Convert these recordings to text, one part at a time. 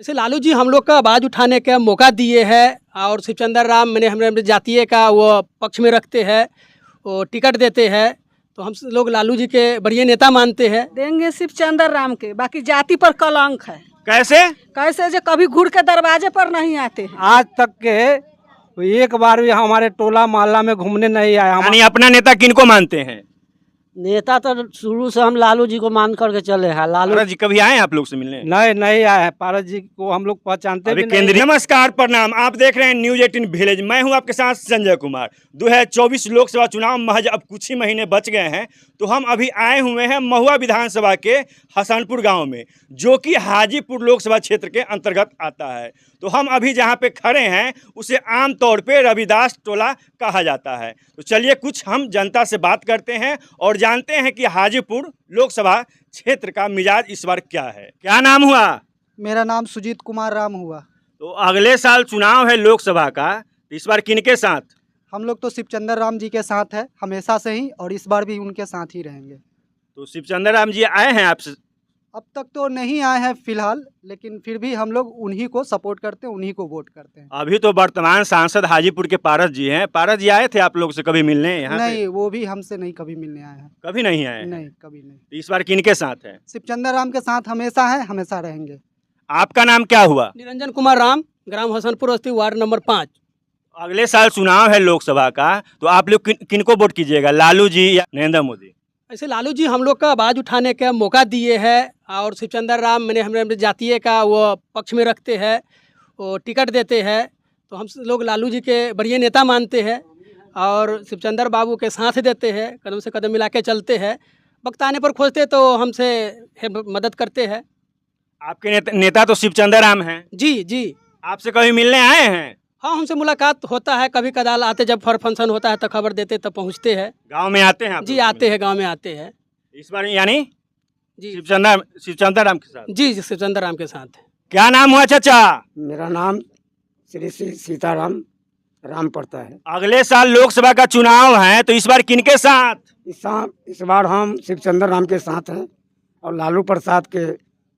ऐसे लालू जी हम लोग का आवाज़ उठाने का मौका दिए हैं और शिवचंद्र राम मैंने हमारे जातीय का वो पक्ष में रखते हैं, वो टिकट देते हैं, तो हम लोग लालू जी के बढ़िया नेता मानते हैं। देंगे शिवचंद्र राम के, बाकी जाति पर कलंक है। कैसे? कैसे जो कभी घुड़ के दरवाजे पर नहीं आते हैं। आज तक के एक बार भी हमारे टोला मोहल्ला में घूमने नहीं आया। यानी अपना नेता किनको मानते हैं? नेता तो शुरू से हम लालू जी को मान करके चले हैं। लालू पारस जी कभी आए हैं आप लोग से मिलने? नहीं आया है। पारस जी को हम लोग पहचानते अभी भी नहीं। केंद्रीय नमस्कार प्रणाम, आप देख रहे हैं न्यूज 18 विलेज। मैं हूं आपके साथ संजय कुमार। 2024 लोकसभा चुनाव महज अब कुछ ही महीने बच गए हैं, तो हम अभी आए हुए हैं महुआ विधानसभा के हसनपुर गांव में, जो कि हाजीपुर लोकसभा क्षेत्र के अंतर्गत आता है। तो हम अभी जहां पे खड़े हैं उसे आम तौर पे रविदास टोला कहा जाता है। तो चलिए कुछ हम जनता से बात करते हैं और जानते हैं कि हाजीपुर लोकसभा क्षेत्र का मिजाज इस बार क्या है। क्या नाम हुआ? मेरा नाम सुजीत कुमार राम हुआ। तो अगले साल चुनाव है लोकसभा का, तो इस बार किनके साथ? हम लोग तो शिवचंद्र राम जी के साथ है हमेशा से ही, और इस बार भी उनके साथ ही रहेंगे। तो शिवचंद्र राम जी आए हैं आपसे? अब तक तो नहीं आए हैं फिलहाल, लेकिन फिर भी हम लोग उन्हीं को सपोर्ट करते हैं, उन्हीं को वोट करते हैं। अभी तो वर्तमान सांसद हाजीपुर के पारस जी हैं। पारस जी आए थे आप लोग से कभी मिलने यहाँ पे? नहीं, वो भी हमसे नहीं कभी मिलने आए हैं। कभी नहीं आए हैं? नहीं, कभी नहीं। तो इस बार किनके साथ है? शिवचंद्र राम के साथ हमेशा है, हमेशा रहेंगे। आपका नाम क्या हुआ? निरंजन कुमार राम, ग्राम हसनपुर बस्ती, वार्ड नंबर 5। अगले साल चुनाव है लोकसभा का, तो आप लोग किनको वोट कीजिएगा, लालू जी या नरेंद्र मोदी? ऐसे लालू जी हम लोग का आवाज़ उठाने का मौका दिए हैं और शिवचंद्र राम मैंने हमारे जातीय का वो पक्ष में रखते हैं, वो टिकट देते हैं, तो हम लोग लालू जी के बढ़िया नेता मानते हैं और शिवचंद्र बाबू के साथ देते हैं, कदम से कदम मिला के चलते हैं। वक्त आने पर खोजते तो हमसे मदद करते हैं। आपके नेता तो शिवचंद्र राम हैं। जी। आपसे कभी मिलने आए हैं? हाँ, हमसे मुलाकात होता है, कभी कदाल आते, जब फंक्शन होता है तो खबर देते, तब पहुँचते हैं। गाँव में आते हैं आप? जी आते हैं, गाँव में आते हैं। इस बार यानी जी शिवचंद्र राम के साथ? जी शिवचंद्र राम के साथ। क्या नाम हुआ चाचा? मेरा नाम श्री सीताराम राम पड़ता है। अगले साल लोकसभा का चुनाव है, तो इस बार किनके साथ? इस बार हम शिवचंद्र राम के साथ हैं और लालू प्रसाद के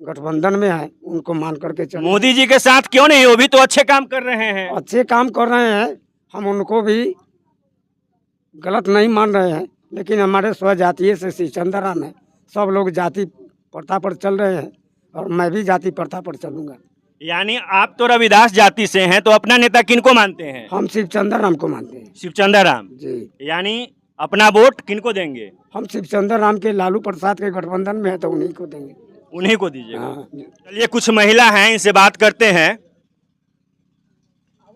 गठबंधन में है, उनको मान करके चले। मोदी जी के साथ क्यों नहीं? वो भी तो अच्छे काम कर रहे हैं। अच्छे काम कर रहे हैं, हम उनको भी गलत नहीं मान रहे हैं, लेकिन हमारे स्वजातीय से शिवचंद्र राम है। सब लोग जाति प्रथा पर चल रहे हैं और मैं भी जाति प्रथा पर चलूंगा। यानी आप तो रविदास जाति से हैं, तो अपना नेता किनको मानते हैं? हम शिवचंद्र राम को मानते हैं। शिवचंद्र राम जी। यानी अपना वोट किनको देंगे? हम शिवचंद्र राम के, लालू प्रसाद के गठबंधन में है तो उन्हीं को देंगे। उन्हीं को दीजिएगा। हाँ। चलिए कुछ महिला हैं, इनसे बात करते हैं।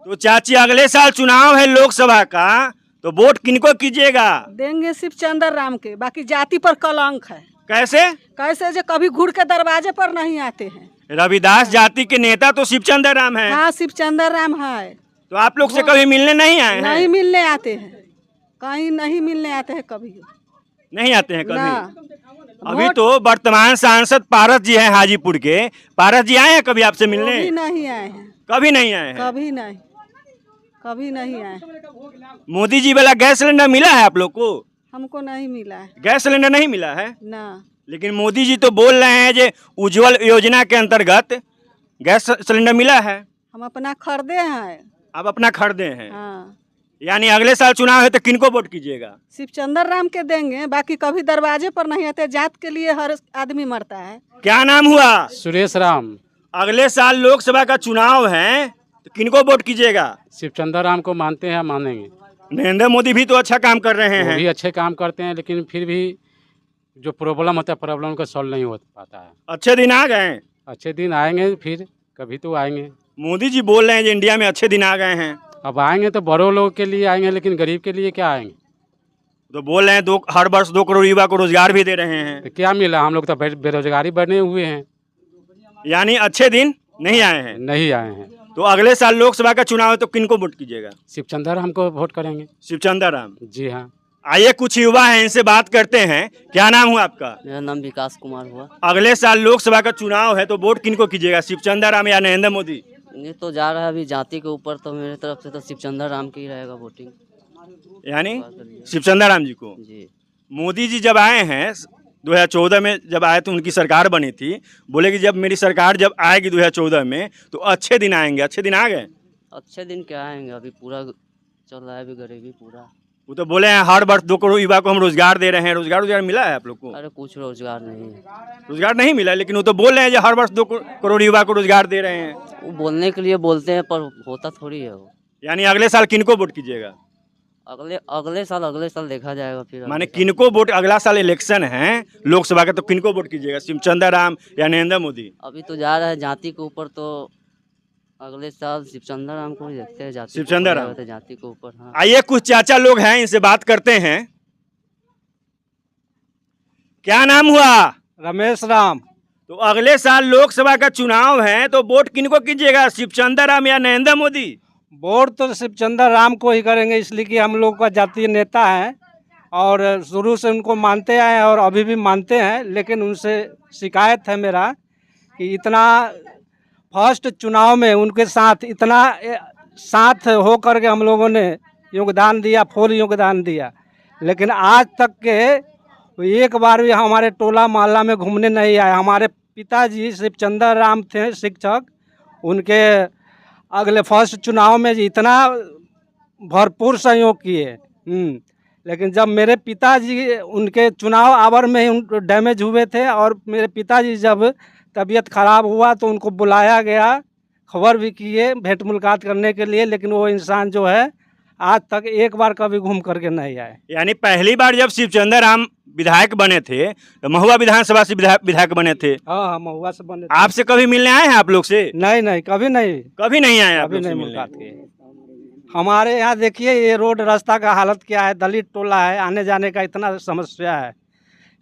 तो चाची अगले साल चुनाव है लोकसभा का, तो वोट किनको कीजिएगा? देंगे शिवचंद्र राम के, बाकी जाति पर कलंक है। कैसे? कैसे जो कभी घुड़ के दरवाजे पर नहीं आते हैं। रविदास जाति के नेता तो शिवचंद्र राम है। हाँ, शिवचंद्र राम है। तो आप लोग से कभी मिलने नहीं आए हैं? नहीं मिलने आते हैं, कहीं नहीं मिलने आते हैं, कभी नहीं आते हैं कभी? ना। अभी तो वर्तमान सांसद पारस जी हैं हाजीपुर के। पारस जी आए हैं कभी आपसे मिलने? कभी नहीं आए हैं। कभी नहीं आए हैं? कभी नहीं, कभी नहीं आए। मोदी जी वाला गैस सिलेंडर मिला है आप लोग को? हमको नहीं मिला है। गैस सिलेंडर नहीं मिला है? ना। लेकिन मोदी जी तो बोल रहे हैं कि उज्जवल योजना के अंतर्गत गैस सिलेंडर मिला है। हम अपना खरीदे हैं। आप अपना खरीदे हैं? हाँ। यानी अगले साल चुनाव है तो किनको वोट कीजिएगा? शिवचंद्र राम के देंगे, बाकी कभी दरवाजे पर नहीं आते। जात के लिए हर आदमी मरता है। क्या नाम हुआ? सुरेश राम। अगले साल लोकसभा का चुनाव है, तो किनको वोट कीजिएगा? शिवचंद्र राम को मानते हैं, मानेंगे। नरेंद्र मोदी भी तो अच्छा काम कर रहे वो हैं। भी अच्छे काम करते हैं, लेकिन फिर भी जो प्रॉब्लम होता है, प्रॉब्लम का सॉल्व नहीं हो पाता है। अच्छे दिन आ गए। अच्छे दिन आएंगे, फिर कभी तो आएंगे। मोदी जी बोल रहे हैं कि इंडिया में अच्छे दिन आ गए हैं। अब आएंगे तो बड़ों लोग के लिए आएंगे, लेकिन गरीब के लिए क्या आएंगे? तो बोल रहे हैं हर वर्ष 2 करोड़ युवा को रोजगार भी दे रहे हैं। तो क्या मिला? हम लोग तो बेरोजगारी बने हुए हैं। यानी अच्छे दिन नहीं आए हैं। नहीं आए हैं। तो अगले साल लोकसभा का चुनाव है, तो किनको वोट कीजिएगा? शिवचंद्र राम को वोट करेंगे। शिवचंद्र राम। जी हाँ। आइए कुछ युवा हैं, इनसे बात करते हैं। क्या नाम हुआ आपका? मेरा नाम विकास कुमार हुआ। अगले साल लोकसभा का चुनाव है, तो वोट किनको कीजिएगा, शिवचंद्र राम या नरेंद्र मोदी? ये तो जा रहा है अभी जाति के ऊपर, तो मेरे तरफ से तो शिवचंद्र राम की ही रहेगा वोटिंग। यानी शिवचंद्र राम जी को। जी। मोदी जी जब आए हैं 2014 में जब आए तो उनकी सरकार बनी थी, बोले कि जब मेरी सरकार जब आएगी 2014 में तो अच्छे दिन आएंगे। अच्छे दिन आ गए? अच्छे दिन क्या आएंगे, अभी पूरा चल रहा है, अभी गरीबी पूरा। वो तो बोले हैं हर वर्ष 2 करोड़ युवा को हम रोजगार दे रहे हैं। रोजगार मिला है आप लोग को? अरे कुछ रोजगार नहीं है। रोजगार नहीं मिला, लेकिन वो तो बोल रहे हैं कि हर वर्ष 2 करोड़ युवा को रोजगार दे रहे हैं। वो बोलने के लिए बोलते हैं पर होता थोड़ी है वो। यानी अगले साल किनको वोट कीजिएगा? अगले साल देखा जाएगा फिर। माने किनको वोट, अगला साल इलेक्शन है लोकसभा का, तो किनको वोट कीजिएगा? शिवचंद्र राम या नरेंद्र मोदी? अभी तो जा रहा है जाति के ऊपर, तो अगले साल शिवचंद्र राम को ही देखते हैं। जाति शिवचंद्र राम जाति के ऊपर। हाँ। आइए कुछ चाचा लोग हैं, इनसे बात करते हैं। क्या नाम हुआ? रमेश राम। तो अगले साल लोकसभा का चुनाव है तो वोट किनको कीजिएगा? शिवचंद्र राम या नरेंद्र मोदी? वोट तो शिवचंद्र राम को ही करेंगे, इसलिए कि हम लोग का जातीय नेता है और शुरू से उनको मानते आए हैं और अभी भी मानते हैं। लेकिन उनसे शिकायत है मेरा कि इतना फर्स्ट चुनाव में उनके साथ इतना साथ हो करके हम लोगों ने योगदान दिया, फुल योगदान दिया, लेकिन आज तक के एक बार भी हमारे टोला मोहल्ला में घूमने नहीं आए। हमारे पिताजी शिवचंद्र राम थे शिक्षक, उनके अगले फर्स्ट चुनाव में इतना भरपूर सहयोग किए। लेकिन जब मेरे पिताजी उनके चुनाव आवर में ही डैमेज हुए थे और मेरे पिताजी जब तबीयत ख़राब हुआ तो उनको बुलाया गया, खबर भी किए भेंट मुलाकात करने के लिए, लेकिन वो इंसान जो है आज तक एक बार कभी घूम करके नहीं आए। यानी पहली बार जब शिवचंद्र राम विधायक बने थे तो महुआ विधानसभा से विधायक बने थे। हाँ, महुआ से बने। आपसे कभी मिलने आए हैं आप लोग से? नहीं, कभी नहीं। कभी नहीं आए आप कभी लोग से नहीं मिलने? मुलाकात की। हमारे यहाँ देखिए ये रोड रास्ता का हालत क्या है, दलित टोला है, आने जाने का इतना समस्या है।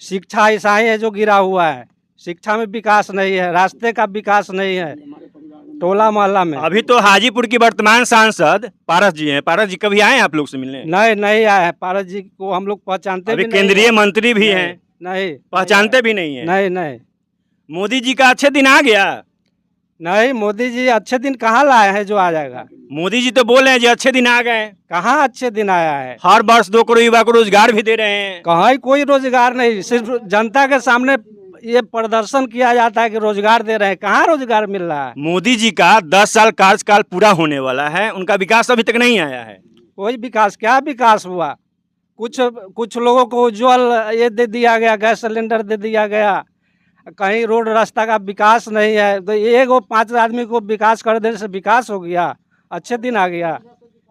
शिक्षा ऐसा ही है जो गिरा हुआ है, शिक्षा में विकास नहीं है, रास्ते का विकास नहीं है टोला मोहल्ला में। अभी तो हाजीपुर की वर्तमान सांसद पारस जी हैं। पारस जी कभी आए हैं आप लोग से मिलने? नहीं आए हैं। पारस जी को हम लोग पहचानते अभी भी नहीं केंद्रीय हैं। मंत्री भी हैं, नहीं पहचानते भी नहीं है। नहीं मोदी जी का अच्छे दिन आ गया? नहीं, मोदी जी अच्छे दिन कहाँ लाए हैं जो आ जाएगा? मोदी जी तो बोल रहे हैं जी अच्छे दिन आ गए। कहाँ अच्छे दिन आया है? हर वर्ष 2 करोड़ युवा को रोजगार भी दे रहे हैं। कहाँ ही कोई रोजगार नहीं, सिर्फ जनता के सामने ये प्रदर्शन किया जाता है कि रोजगार दे रहे हैं। कहाँ रोजगार मिल रहा है? मोदी जी का 10 साल कार्यकाल पूरा होने वाला है, उनका विकास अभी तक नहीं आया है। कोई विकास, क्या विकास हुआ? कुछ लोगों को उज्ज्वल ये दे दिया गया, गैस सिलेंडर दे दिया गया, कहीं रोड रास्ता का विकास नहीं है। तो एक 5 आदमी को विकास कर देने से विकास हो गया, अच्छे दिन आ गया।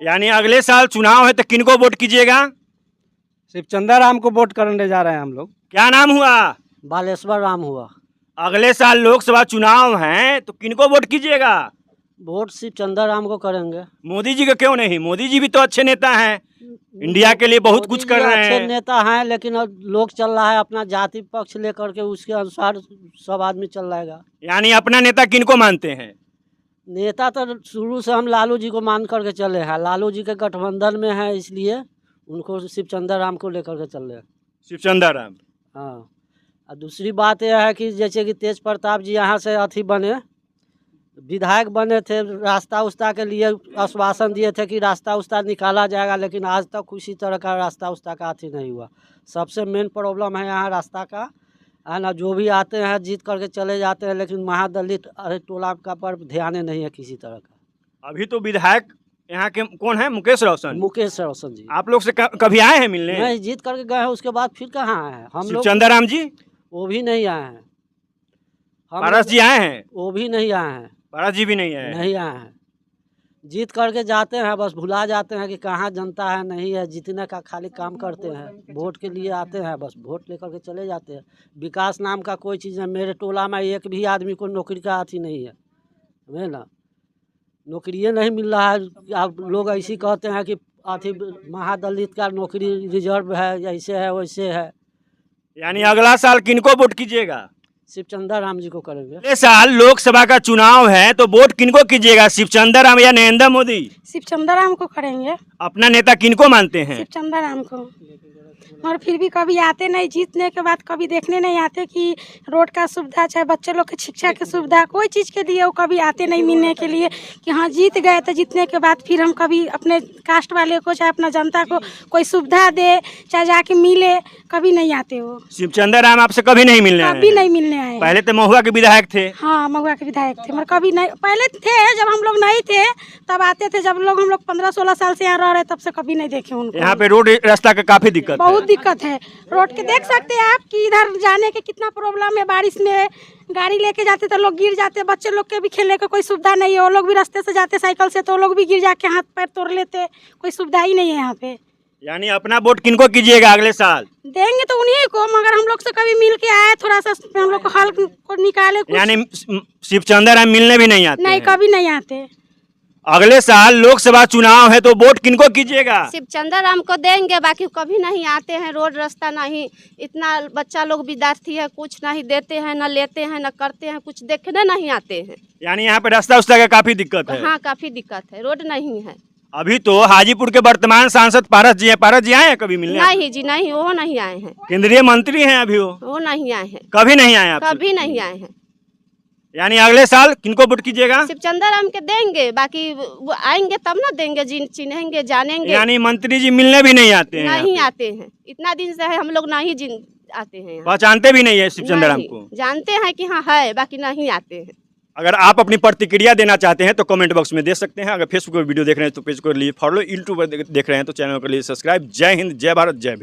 यानी अगले साल चुनाव है तो किनको वोट कीजिएगा? शिवचंद्र राम को वोट करने जा रहे हैं हम लोग। क्या नाम हुआ? बालेश्वर राम हुआ। अगले साल लोकसभा चुनाव हैं तो किनको वोट कीजिएगा? वोट शिवचंद्र राम को करेंगे। मोदी जी को क्यों नहीं? मोदी जी भी तो अच्छे नेता हैं, इंडिया के लिए बहुत कुछ कर रहे अच्छे हैं। नेता हैं, लेकिन अब लोग चल रहा है अपना जाति पक्ष लेकर के, उसके अनुसार सब आदमी चल रहेगा। यानी अपना नेता किनको मानते हैं? नेता तो शुरू से हम लालू जी को मान करके चले हैं, लालू जी के गठबंधन में है, इसलिए उनको शिवचंद्र राम को लेकर के चल रहे हैं। शिवचंद्र राम। हाँ, और दूसरी बात यह है कि जैसे कि तेज प्रताप जी यहाँ से अथी बने, विधायक बने थे, रास्ता उस्ता के लिए आश्वासन दिए थे कि रास्ता उस्ता निकाला जाएगा, लेकिन आज तक किसी तरह का रास्ता उस्ता का अथी नहीं हुआ। सबसे मेन प्रॉब्लम है यहाँ रास्ता का, है ना। जो भी आते हैं जीत करके चले जाते हैं, लेकिन महादलित अरे टोला का पर ध्यान नहीं है किसी तरह का। अभी तो विधायक यहाँ के कौन है? मुकेश रोशन। मुकेश रोशन जी आप लोग से कभी आए हैं मिलने? नहीं, जीत करके गए हैं, उसके बाद फिर कहाँ आए हैं हम लोग? शिवचंद्र राम जी? वो भी नहीं आए हैं। पारस जी आए हैं? वो भी नहीं आए हैं। पारस जी भी नहीं आए? नहीं आए हैं। जीत करके जाते हैं, बस भुला जाते हैं कि कहाँ जनता है नहीं है, जीतने का खाली काम करते हैं, वोट के लिए आते हैं, बस वोट लेकर के चले जाते हैं। विकास नाम का कोई चीज़ है मेरे टोला में, एक भी आदमी को नौकरी का अथी नहीं है, समझे ना। नौकरियाँ नहीं मिल रहा है। आप लोग ऐसी कहते हैं कि अथी महादलित का नौकरी रिजर्व है, ऐसे है वैसे है। यानी अगला साल किनको वोट कीजिएगा? शिवचंद्र राम जी को करेंगे। अगले साल लोकसभा का चुनाव है तो वोट किनको कीजिएगा? शिवचंद्र राम या नरेंद्र मोदी? शिवचंद्र राम को करेंगे। अपना नेता किनको मानते हैं? शिवचंद्र राम को। और फिर भी कभी आते नहीं, जीतने के बाद कभी देखने नहीं आते कि रोड का सुविधा चाहे बच्चे लोग की शिक्षा की सुविधा कोई चीज़ के लिए वो कभी आते नहीं मिलने के लिए कि हाँ जीत गए, तो जीतने के बाद फिर हम कभी अपने कास्ट वाले को चाहे अपना जनता को कोई सुविधा दे चाहे जाके मिले, कभी नहीं आते वो। शिवचंद्र राम आपसे कभी नहीं मिलने आए कभी हैं? नहीं मिलने आए। पहले तो महुआ के विधायक थे। हाँ महुआ के विधायक थे, मगर कभी नहीं, पहले थे जब हम लोग नहीं थे तब आते थे, जब हम लोग 15-16 साल से यहाँ रह रहे तब से कभी नहीं देखे उनको। यहाँ पे रोड रास्ता का काफी दिक्कत बहुत दिक्कत है रोड के, देख सकते हैं आप कि इधर जाने के कितना प्रॉब्लम है। बारिश में गाड़ी लेके जाते तो लोग गिर जाते, बच्चे लोग के भी खेलने का कोई सुविधा नहीं है, वो लोग भी रास्ते से जाते साइकिल से तो वो लोग भी गिर जाके हाथ पैर तोड़ लेते, कोई सुविधा ही नहीं है यहाँ पे। यानी अपना वोट किनको कीजिएगा अगले साल? देंगे तो उन्हीं को, मगर हम लोग से कभी मिल के आए थोड़ा सा हम लोग को हल को निकाले कुछ। यानी शिवचंद्र राम मिलने भी नहीं आते नहीं हैं? कभी नहीं आते। अगले साल लोकसभा चुनाव है तो वोट किनको कीजिएगा? शिवचंद्र राम को देंगे, बाकी कभी नहीं आते हैं, रोड रास्ता नहीं, इतना बच्चा लोग विद्यार्थी है, कुछ नहीं देते हैं, न लेते हैं, न करते हैं, कुछ देखने नहीं आते हैं। यानी यहाँ पे रास्ता उस्ता का काफी दिक्कत है। हाँ काफी दिक्कत है, रोड नहीं है। अभी तो हाजीपुर के वर्तमान सांसद पारस जी हैं, पारस जी आए हैं कभी मिलने? नहीं जी नहीं, वो नहीं आए हैं। केंद्रीय मंत्री हैं अभी वो नहीं आए हैं, कभी नहीं आए आपसे? कभी नहीं आए हैं। यानी अगले साल किनको वोट कीजिएगा? शिवचंद्र राम के देंगे, बाकी वो आएंगे तब ना देंगे, चिन्हेंगे जानेंगे। यानी मंत्री जी मिलने भी नहीं आते हैं? नहीं आते हैं, इतना दिन से है हम लोग नहीं आते हैं यहाँ। पहचानते भी नहीं है शिवचंद्र राम को? जानते हैं कि हाँ है, बाकी नहीं आते हैं। अगर आप अपनी प्रतिक्रिया देना चाहते हैं तो कमेंट बॉक्स में दे सकते हैं। अगर फेसबुक पर वीडियो देख रहे हैं तो पेज को लिए फॉलो, यूट्यूब पर देख रहे हैं तो चैनल को लिए सब्सक्राइब। जय हिंद, जय भारत, जय भीम।